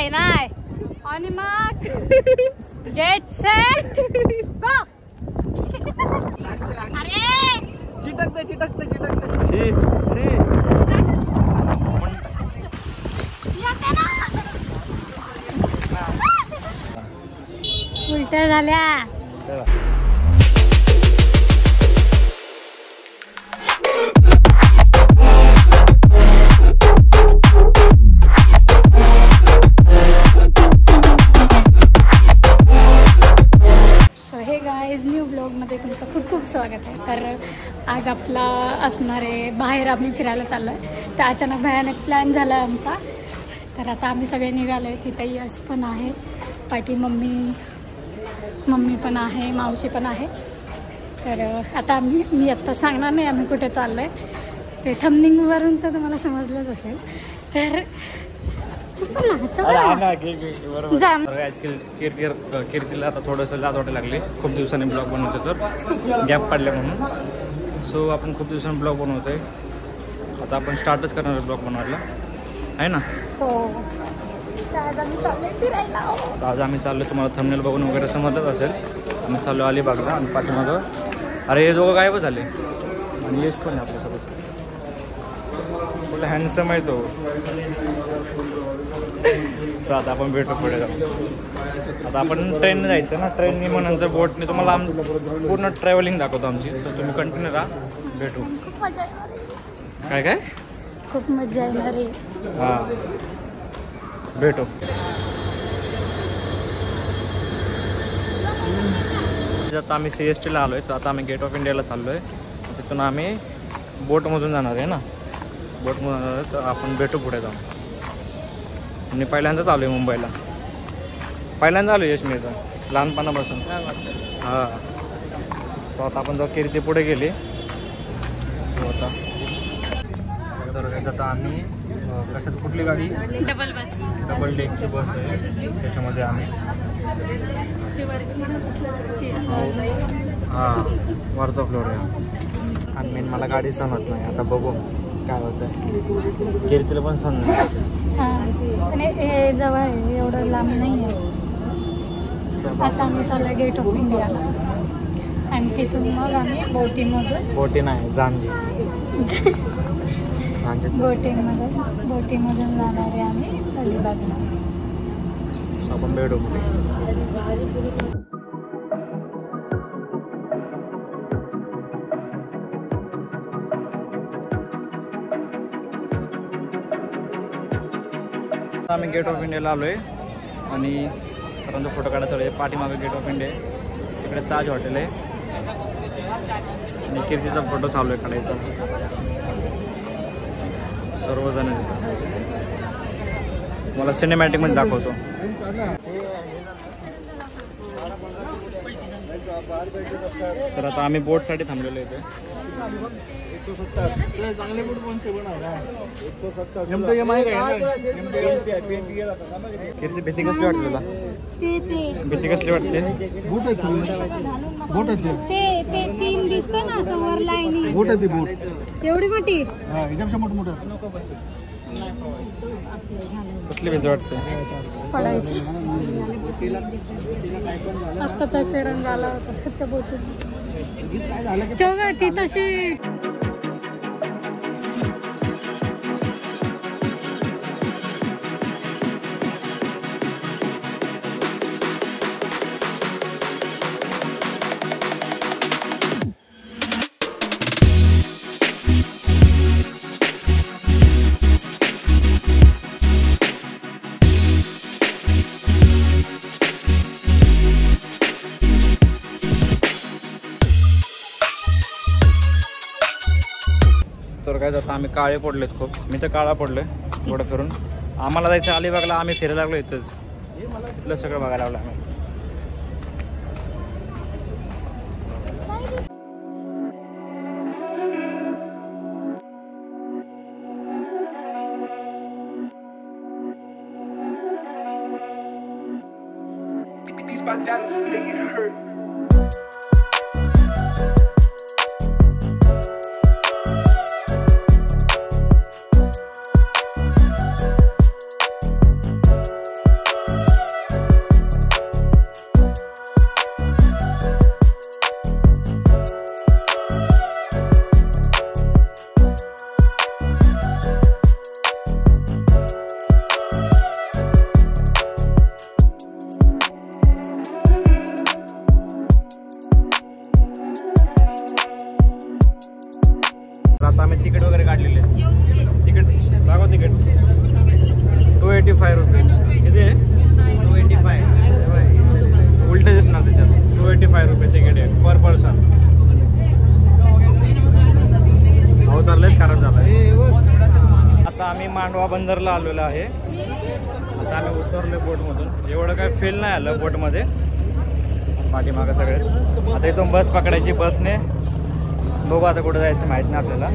नाही नाही आणि मग गेट सेट गो. अरे चिटकते चिटकते चिटकते उलट्या झाल्या. हे गाईज न्यू ब्लॉगमध्ये तुमचं खूप खूप स्वागत आहे. तर आज आपला असणार आहे बाहेर आम्ही फिरायला चाललो आहे. तर अचानक भयानक प्लॅन झाला आहे आमचा. तर आता आम्ही सगळे निघालो आहे. तिथे यश पण आहे, पाठी मम्मी पण आहे, मावशी पण आहे. तर आता मी आत्ता सांगणार नाही आम्ही कुठे चाललो आहे. ते थंबनेलवरून तर तुम्हाला समजलंच असेल. तर कीर्तीला आता थोडंसं लाज वाटायला लागली. खूप दिवसांनी ब्लॉग बनवतो तर गॅप पडले म्हणून. सो आपण खूप दिवसांनी ब्लॉग बनवतोय. आता आपण स्टार्टच करणार आहे ब्लॉग बनवायला, आहे ना. हो. आज आम्ही चाललो, तुम्हाला थंबनेल बघून वगैरे समजलंच असेल. आम्ही चाललो अलिबागला आणि पाठीमागं अरे हे दोघं गायबच झाले. आणि यश पण आहे आपल्यासोबत. बोला हँडसम आहे तो. सो आता आपण भेटू पुढे जाऊ. आता आपण ट्रेनने जायचं ना. ट्रेनने मग नंतर बोटने तुम्हाला पूर्ण ट्रॅव्हलिंग दाखवतो आमची. तर तुम्ही कंटिन्यू राहा. भेटू. काय काय खूप मजा येणार आहे. हां भेटू. आता आम्ही CSTला आलो आहे. तर आता आम्ही गेट ऑफ इंडियाला चाललो आहे. तिथून आम्ही बोटमधून जाणार आहे ना. बोटमधून जाणार आहे. तर आपण भेटू पुढे जाऊन. मी पहिल्यांदाच आलो आहे मुंबईला. पहिल्यांदा आलो यश मी इथं लहानपणापासून. हां. सो आता आपण जेव्हा कीर्ती पुढे गेली आता तर आता आम्ही कशात कुठली गाडी डबल डेकची बस आहे. त्याच्यामध्ये आम्ही हां वरचा फ्लोर आहे. आणि मेन मला गाडी समजत नाही. आता बघू काय होतं. कीर्तीला पण समजत. पण हे जवळ आहे, एवढं लांब नाही आहे. आता आम्ही चाललो गेट ऑफ इंडियाला आणि तिथून मग आम्ही बोटी नाही जांगी बोटीमधून जाणार आहे आम्ही अलिबागला. आपण भेटू पुढे. आम्ही गेट ऑफ इंडियाला आलो आहे आणि सर्वांचा फोटो काढायचा आहे. पाठीमागे गेट ऑफ इंडिया आहे. इकडे ताज हॉटेल आहे आणि कीर्तीचा फोटो चालू आहे काढायचा. सर्वजण तिथं मला सिनेमॅटिकमध्ये दाखवतो. तर आता आम्ही बोटसाठी थांबलेलो इथे. कीर्ती भीती कसली वाटते तुला? भीती कसली वाटते? ते तीन दिसतं ना समोर लाईनी. बोट आहे ती बोट एवढी मोठी. कसली भीती वाटते? पडायची. आत्ताच ऍक्सिडेंट झाला होता त्या बोटीत. तेव्हा ती तशी तर काय जातं आम्ही काळे पडलेत खूप. मी तर काळा पडलोय थोडं फिरून. आम्हाला जायचं अलिबागला. आम्ही फिरायला लागलो इथंच. इथलं सगळं बघायला लागलं आम्ही. आम्ही मांडवा बंदरला आलेलो आहे. आता आम्ही उतरलो बोटमधून. एवढं काय फील नाही आलं बोटमध्ये. पाठीमागं सगळे. आता इथून बस पकडायची. बसने बघू आता कुठं जायचं माहीत नाही आपल्याला.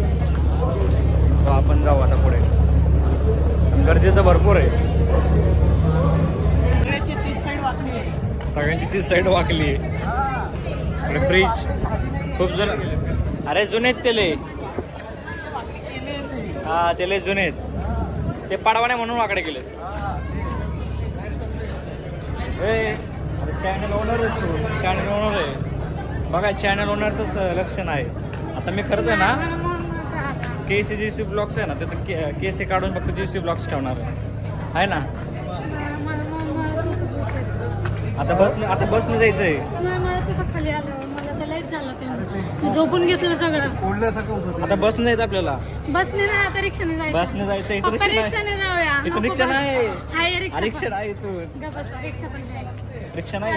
तो आपण जाऊ आता पुढे. गर्दी तर भरपूर आहे. सगळ्यांची तीच साईड वाकली आहे. ब्रिज खूप जण. अरे जुनेत तेले. हा तेले जुनेत. ते पाडवा नाही म्हणून वाकडे गेले. चॅनल ओनरच तू. चॅनल ओनर आहे बघा. चॅनल ओनरचंच लक्षण आहे. आता मी खरंच आहे ना KCGC ब्लॉग्स आहे ना ते केसी काढून फक्त GC ब्लॉग्स ठेवणार आहे ना. आता बसने जायचंय. खाली आलं मला तर लईच झालं ते. मी झोपून घेतलं सगळं. आता बसने जायचं आपल्याला. बसने नाही आता रिक्षाने जायचं. बसने जायचं. इथून रिक्षाने जाऊया. इथून रिक्षा नाही. हाय रिक्षा नाही इथून. रिक्षा पण रिक्षा नाही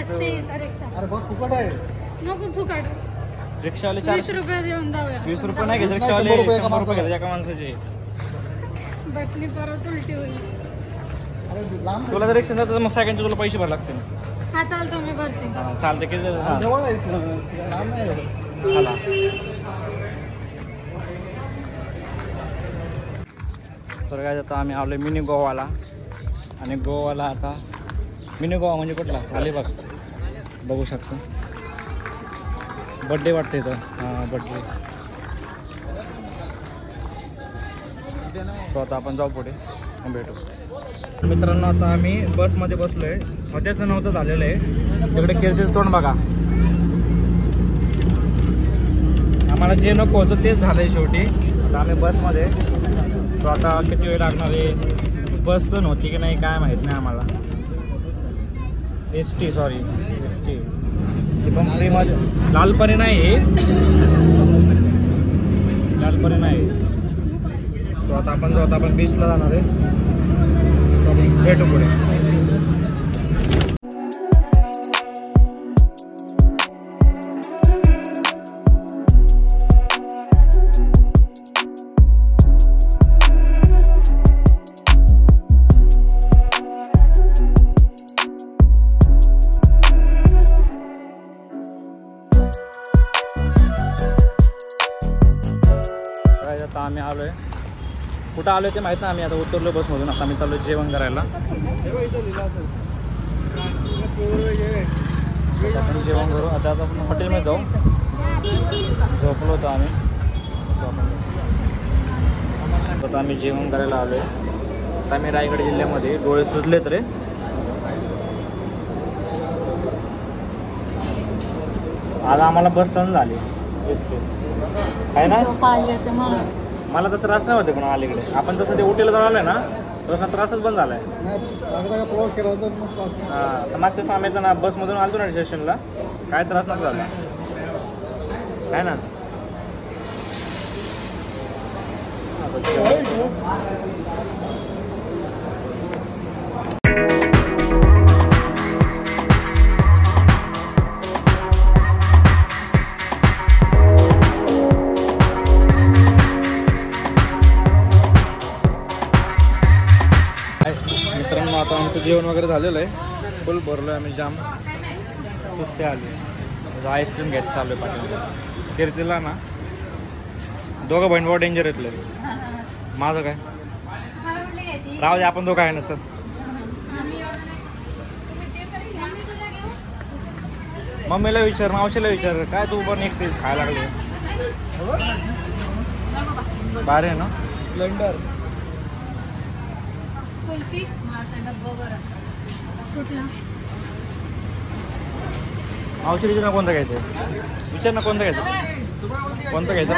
नको फुकट. रिक्षावाले 20 रुपये देऊन जाऊया. 20 रुपये नाही घेत रिक्षावाले. 100 रुपये घेतात एका माणसाचे. बसने परत उलटी होईल. तुला जर रिक्षा जातं तर मग सगळ्यांचे तुला पैसे भरावे लागतील. हा चालतो मी भरते. चालते की चला. तर काय जातं आम्ही आलो मिनी गोवाला. आणि गोवाला आता मिनी गोवा म्हणजे कुठला अलिबाग बघू शकतो. बड्डे वाटतं इथं. हां बड्डे. सो आता आपण जाऊ पुढे भेटू. मित्रांनो आता आम्ही बसमध्ये बसलो आहे. हॉटेलचं नव्हतं झालेलं आहे. तिकडे कीर्तीचं तोंड बघा. आम्हाला जे नको होतं तेच झालं आहे शेवटी. आता आम्ही बसमध्ये. सो आता किती वेळ लागणार आहे. बस नव्हती की नाही काय माहीत नाही आम्हाला. ST सॉरी ST ती पण फ्रीमध्ये. लालपरी नाही. लालपरी नाही. सो आता आपण जाऊ. आता आपण बीचला जाणार आहे. भेटू पुढे. आता आम्ही आलोय. कुठं आलोय ते माहीत नाही. आम्ही आता उतरलो बसमधून. आता आम्ही चाललो जेवण करायला. आपण जेवण करू. आता आपण हॉटेलमध्ये जाऊ. झोपलो होतो आम्ही. आता आम्ही जेवण करायला आलो आहे. आता आम्ही रायगड जिल्ह्यामध्ये. डोळे सुजलेत रे. आज आम्हाला बस सहन झाली. ST आहे ना. मला तर त्रास नाही होते पण अलीकडे. आपण जसं ते उटीला जाऊन आलोय ना तसा त्रासच बंद झालाय. प्रवास केला हां तर मागच्या आम्ही ना बसमधून आलतो ना स्टेशनला. काय त्रास नव्हता झाला काय ना. मित्रांनो आता आमचं जेवण वगैरे झालेलं आहे. फुल भरलो आहे आम्ही. जाम सुस्ते आले. आईस्क्रीम घ्यायचं चालू आहे पाठीमध्ये. कीर्तीला ना दोघं बहीण भाऊ डेंजर येतले. माझं काय राहू दे. आपण दोघं आहे ना. चल मम्मीला विचार. मावशीला विचार. काय तू पण एकटीच खायला लागले. बाहेर आहे ना स्प्लेंडर. मावशी विचार ना कोणतं घ्यायचं. विचार ना कोणतं घ्यायचं. कोणतं घ्यायचं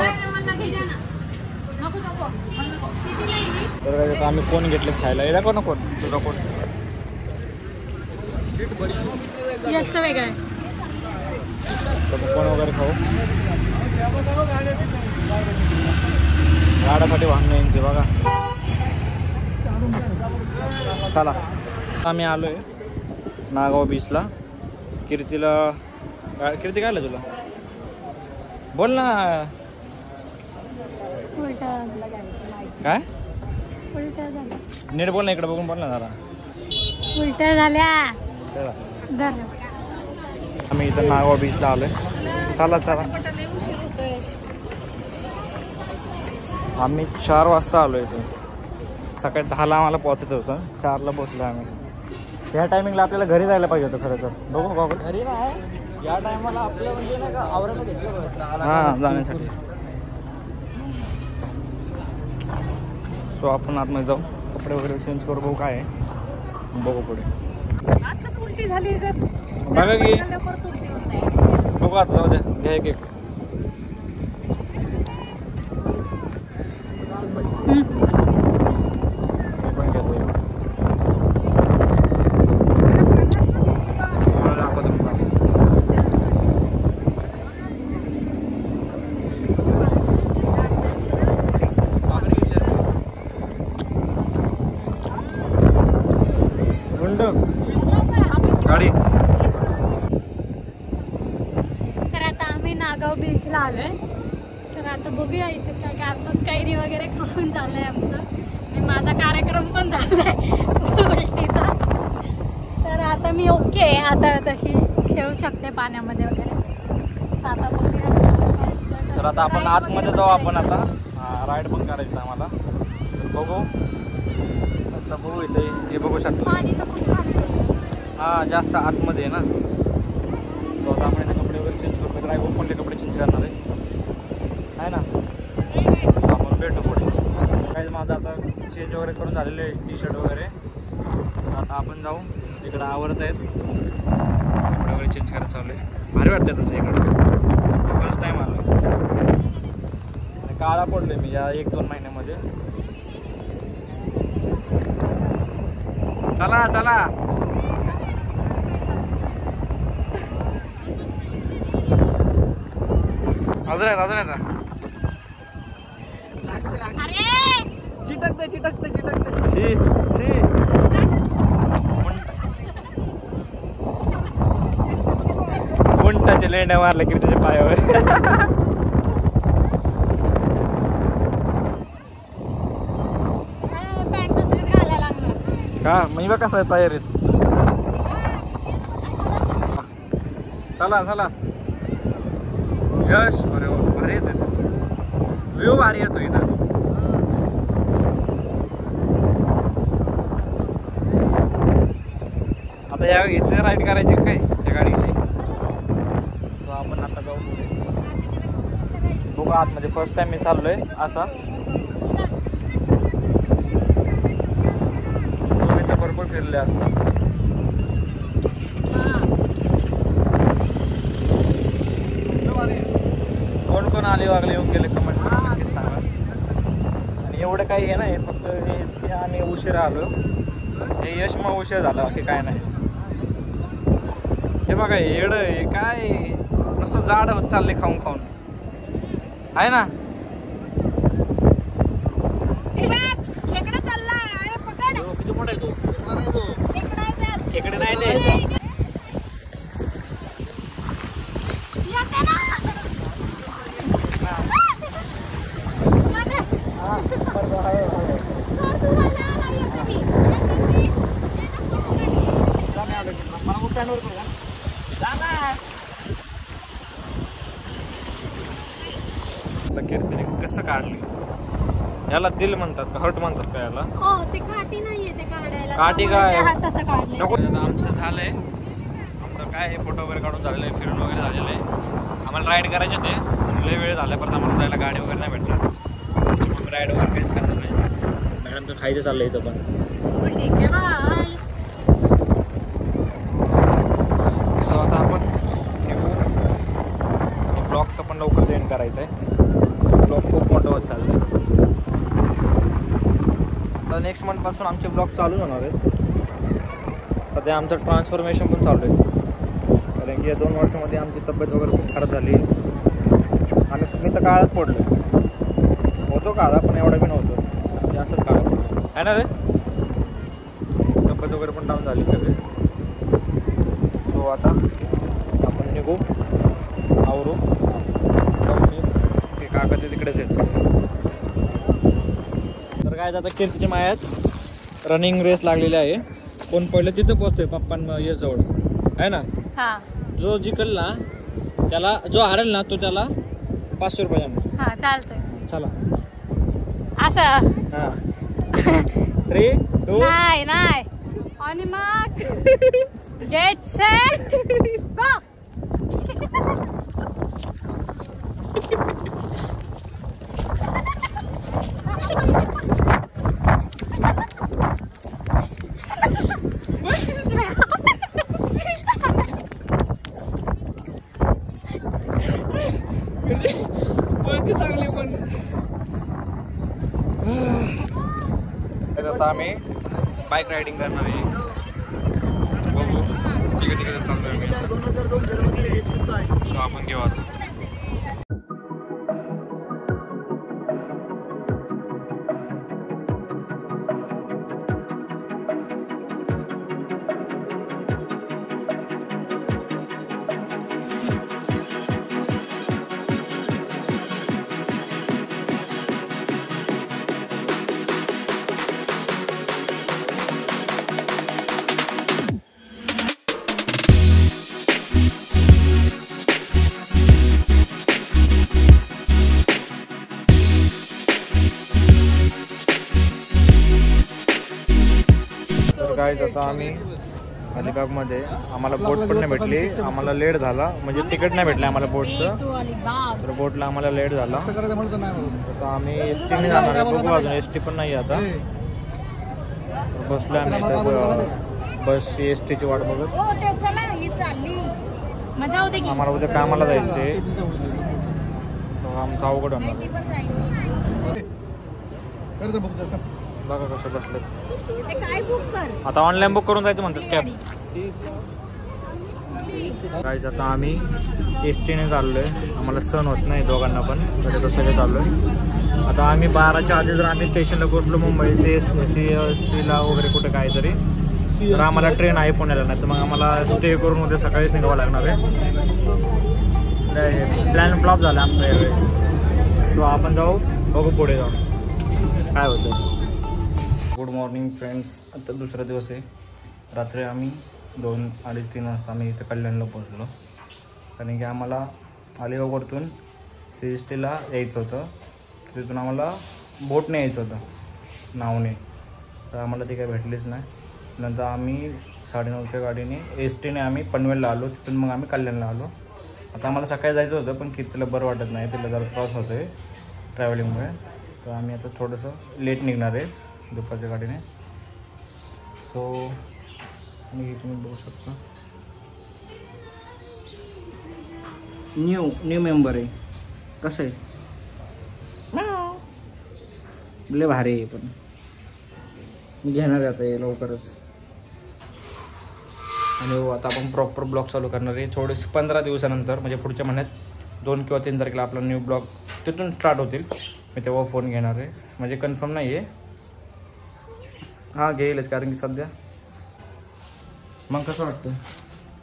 तर आम्ही कोण घेतले खायला. येला कोण कोण तुझा कोण जास्त वेगळं आहे. कोण वगैरे खाऊ. गाड्यासाठी वाहन यांचे बघा. चला आम्ही आलो आहे नागाव बीचला. कीर्तीला कीर्ती काय तुला बोल ना. काय उलट्या झाल्या. नीट बोल ना, इकडे बघून बोल ना जरा. उलट्या झाल्या. धर. आम्ही इथं नागाव बीचला आलोय. चला चला. आम्ही 4 वाजता आलो इथून. सकाळी 10ला आम्हाला पोहोचायचं होतं. 4ला पोहोचलो आम्ही. ह्या टायमिंगला आपल्याला घरी जायला पाहिजे होतं खरं तर. बघू बघू. घरी नाही या टायमाला आपलं म्हणजे नाही का आवरायला घेतलं. हां जाण्यासाठी. सो आपण आतमध्ये जाऊ, कपडे वगैरे चेंज करू, बघू काय आहे, बघू पुढे. आताच उलटी झाली तर बघा की बघू आता. जाऊ द्या, घ्या एक एक. पण घेतो. गाडी. तर आता आम्ही नागाव बीचला आलोय. तर आता बघूया इथे काय काय. आताच कैरी वगैरे खाऊन झालंय आमचं आणि माझा कार्यक्रम पण झालाय उलटीचा. तर आता मी ओके, आता तशी खेळू शकते पाण्यामध्ये वगैरे. आता बघूया. तर आता आपण आतमध्ये जाऊ. आपण आता राईड पण करायचं आम्हाला. बघू आता. बघू इथे हे बघू शकतो. पाणी तर खूप खाली आहे. हां जास्त आतमध्ये आहे ना. सो आता आपण इथे कपडे वगैरे चेंज करू. ड्रायव्हर पण ते कपडे चेंज करणार आहे ना. आपण भेटू पुढे. काय माझं आता चेंज वगैरे करून झालेले आहे, टी शर्ट वगैरे. आता आपण जाऊ. इकडं आवरत आहेत, कपडे वगैरे चेंज करायचं चालू आहे. भारी वाटतं तसं इकडं. फर्स्ट टाईम आलो. काळा पडलो मी या 1-2 महिन्यामध्ये. चला चला. अजून आहेत अजून आहेत. चिटकते चिटकते चिटकते. शी शी. उंटाचे लेंड्या मारले की त्याच्या पायावर. पॅन्ट दुसरीच घालायला लागणार. का मी बघ कसं आहे तयारीत. चला चला. यश. अरे भारी येते. व्ह्यू भारी येतो इथं. आता या इथे राईड करायची काय या गाडीची. आपण आता जाऊ बघू आतमध्ये. फर्स्ट टाइम मी चाललोय असा. तुम्ही तर भरपूर फिरले असता. कोण कोण आले वागले येऊन गेले कमेंट नक्कीच सांगा. आणि एवढं काही हे नाही, फक्त हेच की आम्ही उशिरा आलो. हे यश मग उशीर झाला, बाकी काय नाही. हे बघा येड हे काय नुसतं जाड होत चालले खाऊन खाऊन आहे ना. किती मोठा आहे तो. इकडे नाही ते. कीर्तीने कसं काढली. याला दिल म्हणतात का हर्ट म्हणतात का याला. हो ते काठी नाहीये ते काढायला. काठी काय तसं काढलं नको. आमचं झालंय. आमचं काय फोटो वगैरे काढून झालेलं आहे, फिरून वगैरे झालेलं आहे. आम्हाला राईड करायचे ते लय वेळ झाला. परत आम्हाला जायला गाडी वगैरे नाही भेटणार. राईड वगैरे काहीच करणार नाही. मॅडम तर खायचं चाललंय इथं पण. ठीक आहे बाय. सो आता आपण ब्लॉग्स पण लवकर सेंड करायचं आहे. ब्लॉग खूप मोठं होत चाललं आहे. आता नेक्स्ट मंथपासून आमचे ब्लॉग चालू होणार आहेत. सध्या आमचं ट्रान्सफॉर्मेशन पण चालू आहे. कारण की या 2 वर्षामध्ये आमची तब्येत वगैरे खूप खराब झाली. आणि मी तर काळच पडलो होतो. काळा पण एवढा बी नव्हतं. जास्तच काळा पडलो आहे ना रे. तब्येत वगैरे पण डाऊन झाली सगळी. सो आता आपण निघू, आवरू. काका ते तिकडेच आहेत सगळे. तर काय आता कीर्तीच्या मायात रनिंग रेस लागलेली आहे. कोण पहिलं तिथं पोहोचतोय पप्पां यश जवळ आहे ना. हा जो जिंकल ना त्याला, जो हारेल ना तो त्याला 500 रुपये देणार. हा चालतंय. चला असं हा 3, 2 नाही आणि मग गेट सेट गो. चांगले पण आता आम्ही बाईक रायडिंग करणार आहे. बघू तिकडे तिकडे चाललोय मी. 2002 मध्ये घेतली बाईक. सो आपण घेऊ आता. गाईज आता आम्ही अलिबागमध्ये आम्हाला बोट पण नाही भेटली. आम्हाला लेट झाला, म्हणजे तिकीट नाही भेटलं आम्हाला बोटचं. तर बोटला आम्हाला लेट झाला. आता आम्ही एस टीने जाणार आहे. बघू अजून एस टी पण नाही आता. बसलो आम्ही इथं बस एस टीची वाट बघत. आम्हाला उद्या कामाला जायचं आहे. आमचं अवघड होणार. बघा कसं बसलं. आता ऑनलाईन बुक करून जायचं म्हणतात कॅब. जायचं आता आम्ही एस टीने चाललोय. आम्हाला सण होत नाही दोघांना पण, तरी तसं काही चाललोय. आता आम्ही 12च्या आधी जर आम्ही स्टेशनला पोहोचलो मुंबई CSTला वगैरे कुठे काहीतरी, तर आम्हाला ट्रेन आहे पुण्याला. नाही तर मग आम्हाला स्टे करून उद्या सकाळीच निघावं लागणार आहे. प्लॅन फ्लॉप झाला आमचा यावेळेस. सो आपण जाऊ, बघू पुढे जाऊ काय होतं. Good morning friends. आता दुसरा दिवस आहे. रात्री आम्ही 2, 2:30, 3 वाजता आम्ही इथं कल्याणला पोहोचलो. कारण की आम्हाला अलिबागवरतून CSTला यायचं होतं. तिथून आम्हाला बोटने यायचं होतं नावने. तर आम्हाला ती काही भेटलीच नाही. नंतर आम्ही 9:30च्या गाडीने एस टीने आम्ही पनवेलला आलो. तिथून मग आम्ही कल्याणला आलो. आता आम्हाला सकाळी जायचं होतं, पण कीर्तीला बरं वाटत नाही, तिला जरा त्रास होतो आहे ट्रॅव्हलिंगमुळे. तर आम्ही आता थोडंसं लेट निघणार आहे दुपारच्या गाडीने. सो मी तुम्ही बघू शकता न्यू मेंबर आहे. कसं आहे लय भारी आहे. पण मी घेणार आहे आता हे लवकरच. आणि आता आपण प्रॉपर ब्लॉग चालू करणार आहे थोडेसे 15 दिवसानंतर, म्हणजे पुढच्या महिन्यात 2 किंवा 3 तारखेला आपला न्यू ब्लॉग तिथून स्टार्ट होतील. मी तेव्हा फोन घेणार आहे, म्हणजे कन्फर्म नाही आहे. हां घेईलच, कारण की सध्या. मग कसं वाटतं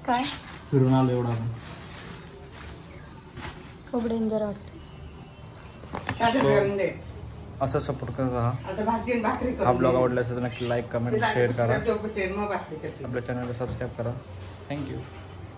काय फिरून आलो एवढा आपण. खूप डेंजर वाटतं. असं सपोर्ट करत राहा. हा ब्लॉग आवडला असेल तर नक्की लाईक, कमेंट, शेअर करा. आपल्या चॅनलला सबस्क्राईब करा. थँक्यू.